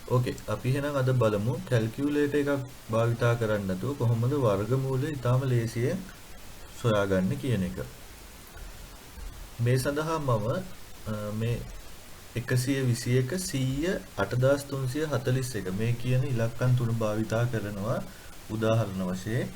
ඕකේ. අපි එහෙනම් අද බලමු කැල්කියුලේටර් එකක් භාවිතා කරන්නේ නැතුව කොහොමද වර්ගමූලය ඊටාම ලේසියෙන් සොයාගන්නේ කියන එක. මේ සඳහා මම මේ 121 100 8341 මේ කියන ඉලක්කම් තුන භාවිතා කරනවා උදාහරණ වශයෙන්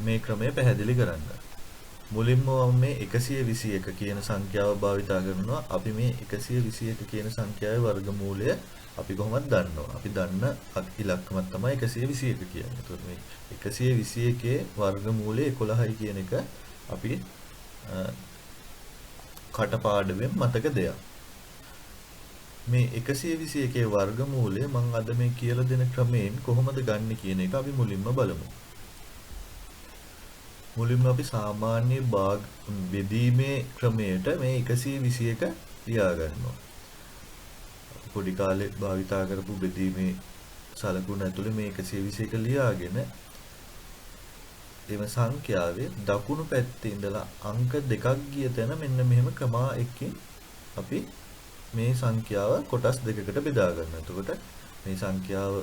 මේ ක්‍රමය පැහැදිලි කරන්න. මුලින්ම මම මේ 121 කියන සංඛ්‍යාව භාවිතා කරනවා. අපි මේ 121 කියන සංඛ්‍යාවේ වර්ගමූලය අපි කොහොමද දන්නවා? අපි දන්න ඉලක්කමක් තමයි 121 කියන්නේ. එතකොට මේ 121 වර්ගමූලය 11යි කියන එක අපි කටපාඩමෙන් මතක දෙයක්. මේ 121 වර්ගමූලය මම අද මේ කියලා දෙන ක්‍රමයෙන් කොහොමද ගන්න කියන එක අපි මුලින්ම බලමු. මුලින්ම අපි සාමාන්‍ය බෙදීමේ ක්‍රමයට මේ 121 ලියා ගන්නවා. පොඩි කාලේ භාවිතා කරපු බෙදීමේ සලකුණ ඇතුලේ මේ 121 ලියාගෙන එම සංඛ්‍යාවේ දකුණු පැත්තේ ඉඳලා අංක දෙකක් ගිය තැන මෙන්න මෙහෙම ක්‍රමා එකකින් අපි මේ සංඛ්‍යාව කොටස් දෙකකට බෙදා ගන්නවා. එතකොට මේ සංඛ්‍යාව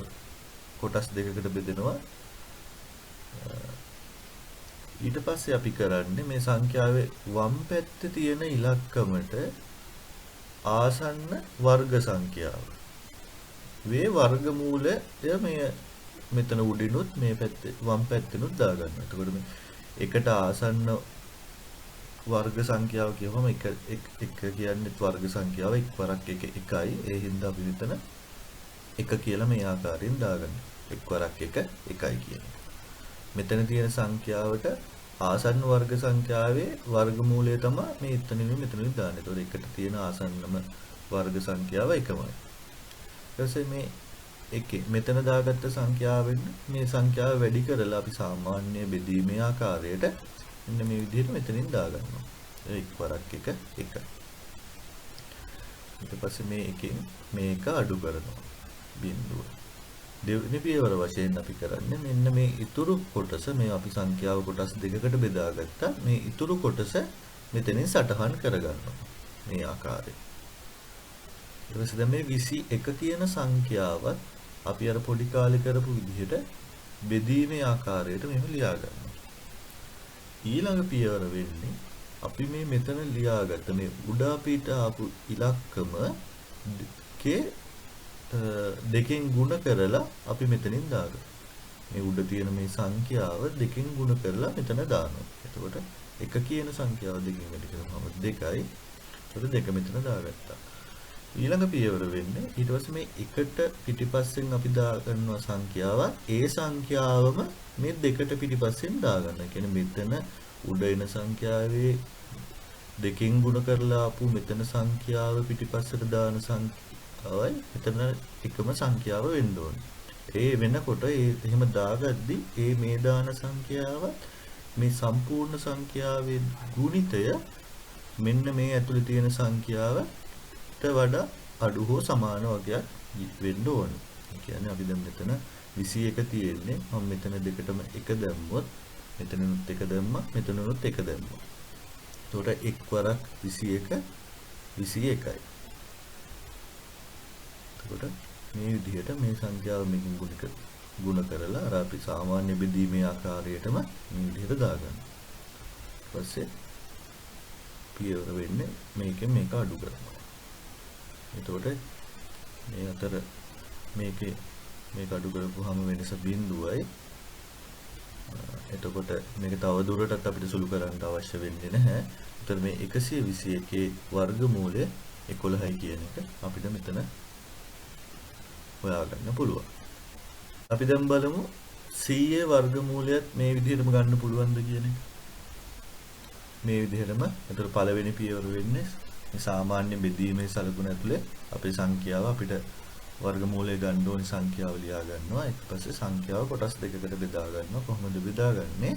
කොටස් දෙකකට බෙදෙනවා. ඊට පස්සේ අපි කරන්නේ මේ සංඛ්‍යාවේ වම් පැත්තේ තියෙන ඉලක්කමට ආසන්න වර්ග සංඛ්‍යාව. මේ වර්ගමූලය මේ මෙතන උඩිනුත් මේ පැත්තේ වම් පැත්තෙනුත් දාගන්නවා. එතකොට මේ එකට ආසන්න වර්ග සංඛ්‍යාව කියවම එක කියන්නේ වර්ග සංඛ්‍යාව එක් වරක් එක එකයි. ඒ හින්දා අපි මෙතන එක කියලා මේ ආකාරයෙන් දාගන්නවා. එක් වරක් එක එකයි කියන එක. මෙතන තියෙන සංඛ්‍යාවට ආසන්න වර්ග සංඛ්‍යාවේ වර්ගමූලය තමයි මේ එතනින් මෙතනින් දාන්නේ. ඒතකොට එකට තියෙන ආසන්නම වර්ග සංඛ්‍යාව එකමයි. ඊපස්සේ මේ එකේ මෙතන දාගත්ත සංඛ්‍යාවෙන් මේ සංඛ්‍යාව වැඩි කරලා අපි සාමාන්‍ය බෙදීමේ ආකාරයට මෙන්න මේ විදිහට මෙතනින් දාගන්නවා. එක් වරක් එක එකයි. ඊට පස්සේ මේ එකෙන් මේක අඩු කරනවා. බිඳුව. දෙවෙනි පියවර වශයෙන් අපි කරන්නේ මෙන්න මේ ඉතුරු කොටස මේ අපි සංඛ්‍යාව කොටස් දෙකකට බෙදාගත්තා. මේ ඉතුරු කොටස මෙතනින් සටහන් කරගන්නවා. මේ ආකාරයෙන්. ඊට පස්සේ දැන් මේ 21 කියන සංඛ්‍යාවත් අපි අර පොඩි කාලේ කරපු විදිහට බෙදීමේ ආකාරයට මෙහෙම ලියා ගන්නවා. ඊළඟ පියවර වෙන්නේ අපි මේ මෙතන ලියාගත්ත මේ උඩ අපිට ආපු ඉලක්කම දෙකෙන් ගුණ කරලා අපි මෙතනින් දාගන්නවා. මේ උඩ තියෙන මේ සංඛ්‍යාව දෙකෙන් ගුණ කරලා මෙතන දානවා. එතකොට එක කියන සංඛ්‍යාව දෙකෙන් වැඩි කරපුවම 2යි. එතකොට 2 මෙතන දාගත්තා. ඊළඟ පියවර වෙන්නේ ඊට පස්සේ මේ එකට පිටිපස්සෙන් අපි දා ගන්නවා සංඛ්‍යාව. ඒ සංඛ්‍යාවම මේ දෙකට පිටිපස්සෙන් දාගන්න. ඒ කියන්නේ මෙතන උඩ එන සංඛ්‍යාවේ දෙකෙන් ගුණ කරලා ආපු මෙතන සංඛ්‍යාව පිටිපස්සට දාන සංඛ්‍යාවයි මෙතන එකම සංඛ්‍යාව වෙන්න ඕනේ. ඒ වෙනකොට එහෙම දාගද්දි මේ දාන සංඛ්‍යාව මේ සම්පූර්ණ සංඛ්‍යාවේ ගුණිතය මෙන්න මේ ඇතුලේ තියෙන සංඛ්‍යාවට වඩා අඩු හෝ සමාන වගේක් වෙන්න ඕනේ. ඒ කියන්නේ අපි දැන් මෙතන 21 තියෙන්නේ මම මෙතන දෙකටම 1 දැම්මොත් මෙතනනුත් 1 දැම්මා මෙතනනුත් 1 දැම්මා. එතකොට එක් වරක් 21 21යි. එතකොට මේ විදිහට මේ සංඛ්‍යාව මේකෙන් ගුණ කරලා අර අපි සාමාන්‍ය බෙදීමේ ආකාරයටම මේ විදිහට දාගන්න. ඊට පස්සේ පියවර වෙන්නේ මේකෙන් මේක අඩු කරනවා. එතකොට මේ අතර මේකේ මේක අඩු කරපුවාම වෙනස බිඳුවයි. එතකොට මේක තව දුරටත් අපිට සුළු කරන්න අවශ්‍ය වෙන්නේ නැහැ. එතකොට මේ 121 වර්ගමූලය 11යි කියන එක අපිට මෙතන හොයාගන්න පුළුවන්. අපි දැන් බලමු 100 වර්ගමූලයත් මේ විදිහටම ගන්න පුළුවන්ද කියන එක. මේ විදිහටම එතකොට පළවෙනි පියවර වෙන්නේ මේ සාමාන්‍ය බෙදීමේ සලකුණ ඇතුලේ අපේ සංඛ්‍යාව අපිට වර්ගමූලය ගන්න ඕනි සංඛ්‍යාව ලියා ගන්නවා. ඊට පස්සේ සංඛ්‍යාව කොටස් දෙකකට බෙදා ගන්නවා. කොහොමද බෙදාගන්නේ?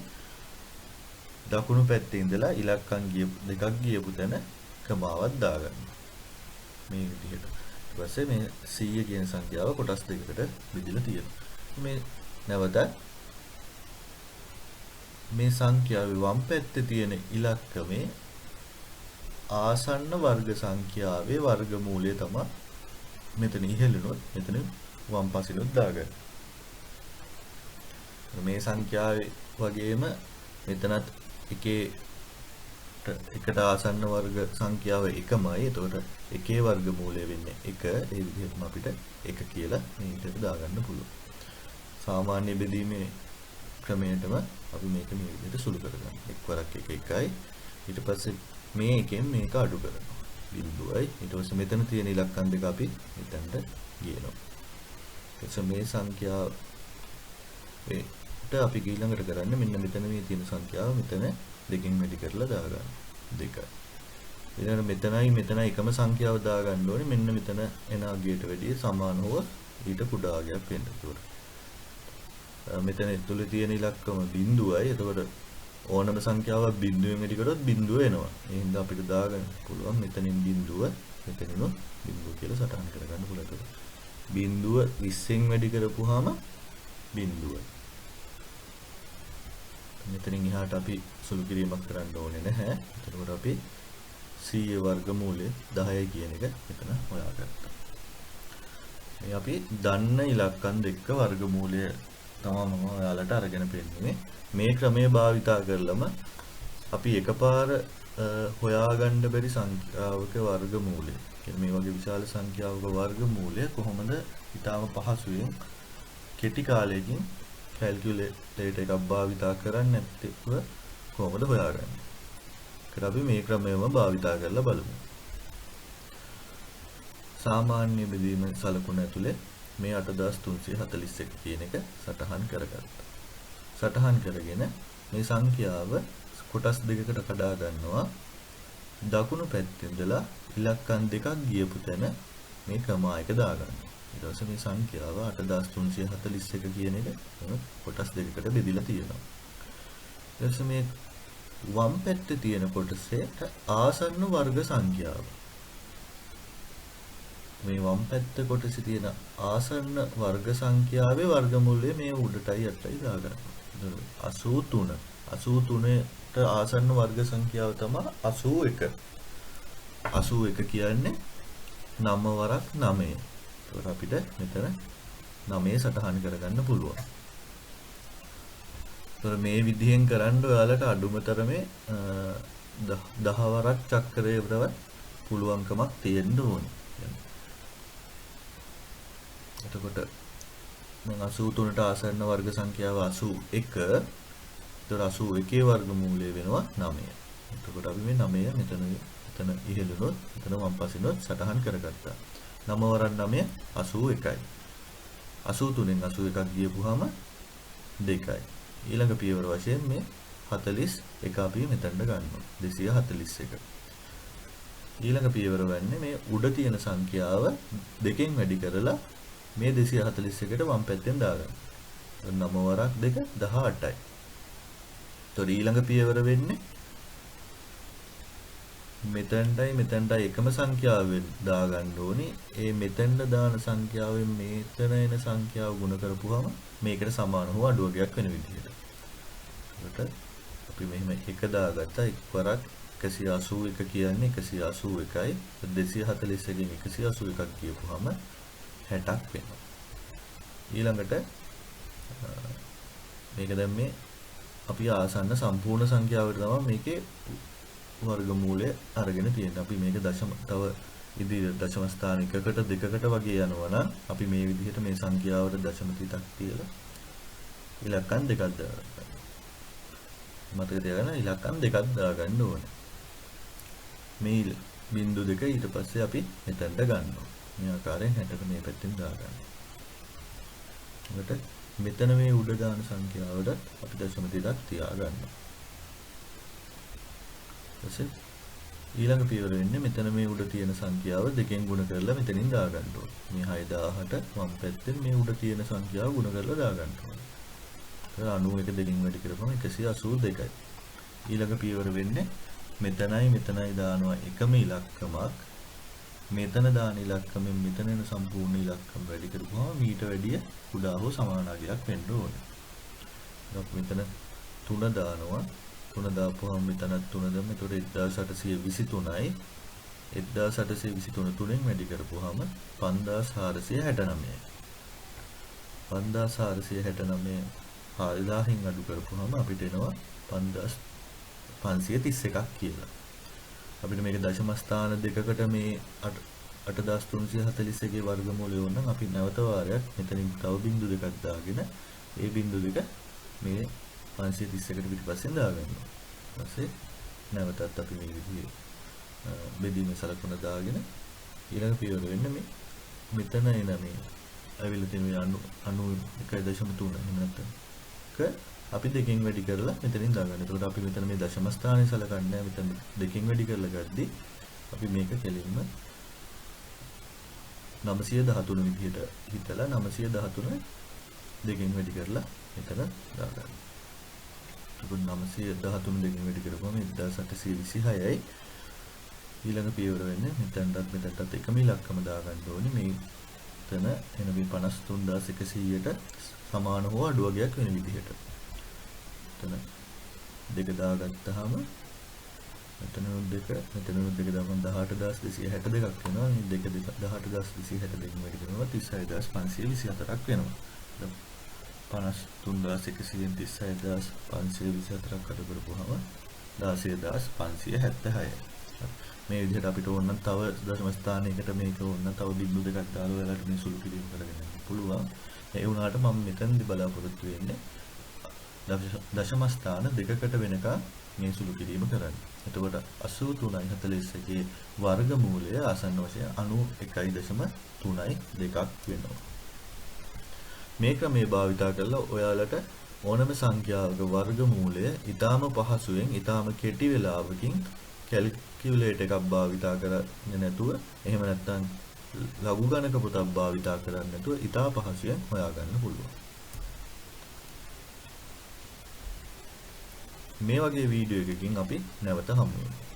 දකුණු පැත්තේ ඉඳලා ඉලක්කම් දෙකක් ගියපු තැන ක්‍රමාවක් දාගන්නවා. මේ විදිහට. ඊට පස්සේ මේ 100 කියන සංඛ්‍යාව කොටස් දෙකකට බෙදලා තියෙනවා. මේ නැවත මේ සංඛ්‍යාවේ වම් පැත්තේ තියෙන ඉලක්කමේ ආසන්න වර්ග සංඛ්‍යාවේ වර්ගමූලය තමයි මෙතන ඉහළිනුත් මෙතන වම් පසිනුත් දාගන්න. මේ සංඛ්‍යාවේ වගේම මෙතනත් එකේ එකට ආසන්න වර්ග සංඛ්‍යාව එකමයි. එතකොට එකේ වර්ගමූලය වෙන්නේ 1. ඒ විදිහටම අපිට 1 කියලා මේ විදිහට දාගන්න පුළුවන්. සාමාන්‍ය බෙදීමේ ක්‍රමයටම අපි මේක මේ විදිහට සුළු කරගන්න. එක්වරක් 1 1යි. ඊට පස්සේ මේ එකෙන් මේක අඩු කරනවා. බිඳුවයි. ඊට පස්සේ මෙතන තියෙන ඉලක්කම් දෙක අපි මෙතනට ගේනවා. එතකොට මේ සංඛ්‍යාවට අපි ඊළඟට කරන්නේ මෙන්න මෙතන මේ තියෙන සංඛ්‍යාව මෙතන දෙකෙන් වැඩි කරලා දාගන්න. 2යි. ඊළඟට මෙතනයි එකම සංඛ්‍යාව දාගන්න ඕනේ. මෙන්න මෙතන එන අගයට වැඩිය සමාන හෝ ඊට කුඩා අගයක් වෙන්න ඕනේ. මෙතන ඇතුලේ තියෙන ඉලක්කම බිඳුවයි. එතකොට ඕනම සංඛ්‍යාවක් බිඳුවෙන් වැඩි කරොත් බිඳුව එනවා. ඒ හින්දා අපිට දාගන්න පුළුවන් මෙතනින් බිඳුව, මෙතනිනුත් බිඳුව කියලා සටහන් කරගන්න පුළුවන්. බිඳුව 20න් වැඩි කරපුවාම බිඳුව. මෙතනින් එහාට අපි සුළු කිරීමක් කරන්න ඕනේ නැහැ. එතකොට අපි 100 වර්ගමූලය 10යි කියන එක මෙතන හොයාගත්තා. මේ අපි දන්න ඉලක්කම් දෙක වර්ගමූලය තමයි මම ඔයාලට අරගෙන පෙන්නන්නේ. මේ ක්‍රමය භාවිතා කරලම අපි එකපාර හොයාගන්න බැරි සංඛ්‍යාවක වර්ගමූලය. කියන්නේ මේ වගේ විශාල සංඛ්‍යාවක වර්ගමූලය කොහොමද ඊටම පහසුවෙන් කෙටි කාලයකින් කැල්කියුලේටර් එකක් භාවිතා කරන්නේ නැත්නම් කොහොමද හොයාගන්නේ? ඒකට අපි මේ ක්‍රමයම භාවිතා කරලා බලමු. සාමාන්‍ය බෙදීම සලකුණ ඇතුලේ මේ 8341 කියන එක සටහන් කරගත්තා. සටහන් කරගෙන මේ සංඛ්‍යාව කොටස් දෙකකට කඩා ගන්නවා. දකුණු පැත්තෙන් ඉඳලා ඉලක්කම් දෙකක් ගියපු තැන මේ ක්‍රමායක දාගන්නවා. ඊට පස්සේ මේ සංඛ්‍යාව 8341 කියන එක කොටස් දෙකකට බෙදලා තියෙනවා. ඊට පස්සේ මේ වම් පැත්තේ තියෙන කොටසේට ආසන්න වර්ග සංඛ්‍යාව. මේ වම් පැත්ත කොටසේ තියෙන ආසන්න වර්ග සංඛ්‍යාවේ වර්ගමූලය මේ උඩටයි යටටයි දාගන්නවා. 83. 83ට ආසන්න වර්ග සංඛ්‍යාව තමයි 81. 81 කියන්නේ 9 වරක් 9. ඒකට අපිට මෙතන 9 සටහන් කරගන්න පුළුවන්. ඒතර මේ විදිහෙන් කරන්න ඔයාලට අඩුමතරමේ 10 වරක් චක්‍රයකට පුළුවන්කමක් තියෙන්න ඕනේ. එතකොට මම 83ට ආසන්න වර්ග සංඛ්‍යාව 81. ඒතර 81 වර්ගමූලය වෙනවා 9. එතකොට අපි මේ 9 මෙතන ඉහළුනොත් මෙතන වම් පසිනුත් සටහන් කරගත්තා. 9 වරක් 9 81යි. 83න් 81ක් ගියපුවාම 2යි. ඊළඟ පියවර වශයෙන් මේ 41 අපි මෙතනට ගන්නවා. 241. ඊළඟ පියවර වෙන්නේ මේ උඩ තියෙන සංඛ්‍යාව දෙකෙන් වැඩි කරලා මේ 241ට වම් පැත්තෙන් දාගන්න. 9 වරක් 2 18යි. ඒතකොට ඊළඟ පියවර වෙන්නේ මෙතනටයි එකම සංඛ්‍යාවෙන් දාගන්න ඕනේ. ඒ මෙතෙන්ට දාන සංඛ්‍යාවෙන් මෙතන එන සංඛ්‍යාව ගුණ කරපුවාම මේකට සමාන හෝ අඩු වර්ගයක් වෙන විදිහට. ඒකට අපි මෙහෙම එක දාගත්තා. එක්වරක් 181 කියන්නේ 181යි. 241කින් 181ක් කියපුවාම 60ක් වෙනවා. ඊළඟට මේක දැන් මේ අපි ආසන්න සම්පූර්ණ සංඛ්‍යාවට තමයි මේකේ වර්ගමූලය අරගෙන තියෙන්නේ. අපි මේක තව ඉදිරියට දශම ස්ථාන එකකට දෙකකට වගේ යනවා නම් අපි මේ විදිහට මේ සංඛ්‍යාවට දශම තිතක් තියලා ඉලක්කම් දෙකක් දාගන්න. මතක තියාගන්න ඉලක්කම් දෙකක් දාගන්න ඕනේ. මේ බිංදු දෙක ඊට පස්සේ අපි මෙතනට ගන්නවා. මේ ආකාරයෙන් 60ට මේ පැත්තෙන් දාගන්න. ඊට මෙතන මේ උඩ දාන සංඛ්‍යාවට අපි දශම තිතක් තියාගන්නවා. ඊළඟ පියවර වෙන්නේ මෙතන මේ උඩ තියෙන සංඛ්‍යාව දෙකෙන් ගුණ කරලා මෙතනින් දාගන්න ඕනේ. මේ 6000ට වම් පැත්තෙන් මේ උඩ තියෙන සංඛ්‍යාව ගුණ කරලා දාගන්න ඕනේ. ඒක 91 දෙකෙන් වැඩි කරපුවම 182යි. ඊළඟ පියවර වෙන්නේ මෙතනයි දානවා එකම ඉලක්කමක්. මෙතන දාන ඉලක්කමෙන් මෙතන එන සම්පූර්ණ ඉලක්කම වැඩි කරපුවම මීට වැඩිය කුඩා හෝ සමාන අගයක් වෙන්න ඕනේ. අපි මෙතන 3 දානවා. 3 දාපුවම මෙතනත් 3 දැම්ම. ඒතකොට 1823යි. 1823 3න් වැඩි කරපුවාම 5469යි. 5469 4000න් අඩු කරපුවාම අපිට එනවා 5531ක් කියලා. අපිට මේක දශම ස්ථාන දෙකකට මේ 8341 වර්ගමූලය වුණනම් අපි නැවත වාරයක් මෙතනින් තව බිංදු දෙකක් දාගෙන ඒ බිංදු දෙක මේ 531කට පිටිපස්සෙන් දාගන්නවා. ඊපස්සේ නැවතත් අපි මේ විදිහේ බෙදීමේ සලකුණ දාගෙන ඊළඟ පියවර වෙන්න මේ මෙතන එන මේ ඇවිල්ලා තියෙන මේ 91.3 එහෙම නැත්නම් අපි දෙකෙන් වැඩි කරලා මෙතනින් දාගන්න. එතකොට අපි මෙතන මේ දශම ස්ථානයේ සලකන්නේ මෙතන දෙකෙන් වැඩි කරලා ගද්දි අපි මේක කෙලින්ම 913 විදිහට හිතලා 913 දෙකෙන් වැඩි කරලා මෙතන දාගන්න. එතකොට 913 දෙකෙන් වැඩි කරපුවම 1826යි ඊළඟ පියවර වෙන්නේ මෙතනටත් එකම ඉලක්කම දාගන්න ඕනේ. මෙතන එන මේ 53100ට සමාන හෝ අඩු වගේක් වෙන විදිහට. මෙතන දෙක දාගත්තාම මෙතන දෙක දාගන්න 18262ක් වෙනවා. මේ දෙක 18262න් වැඩි කරනවා 36524ක් වෙනවා. 53100න් 36524ක් අඩු කරපුවාම 16576යි. මේ විදිහට අපිට ඕන නම් තව දශම ස්ථානයකට මේක ඕන නම් තව බිංදු දෙකක් දාලා ඔයාලට මේ සුළු කිරීම කරගෙන යන්න පුළුවන්. ඒ වුණාට මම මෙතනදී බලාපොරොත්තු වෙන්නේ දශම ස්ථාන දෙකකට වෙනකන් මේ සුළු කිරීම කරන්න. එතකොට 83.41 වර්ගමූලය ආසන්න වශයෙන් 91.32ක් වෙනවා. මේක මේ භාවිතා කරලා ඔයාලට ඕනම සංඛ්‍යාවක වර්ගමූලය ඊටාම පහසුවෙන් ඊටාම කෙටි වේලාවකින් කැල්කියුලේටර් එකක් භාවිතා කරන්නේ නැතුව එහෙම නැත්නම් ලඝු ගණක පොතක් භාවිතා කරන්නේ නැතුව ඊටා පහසුවෙන් හොයාගන්න පුළුවන්. මේ වගේ වීඩියෝ එකකින් අපි නැවත හමු වෙමු.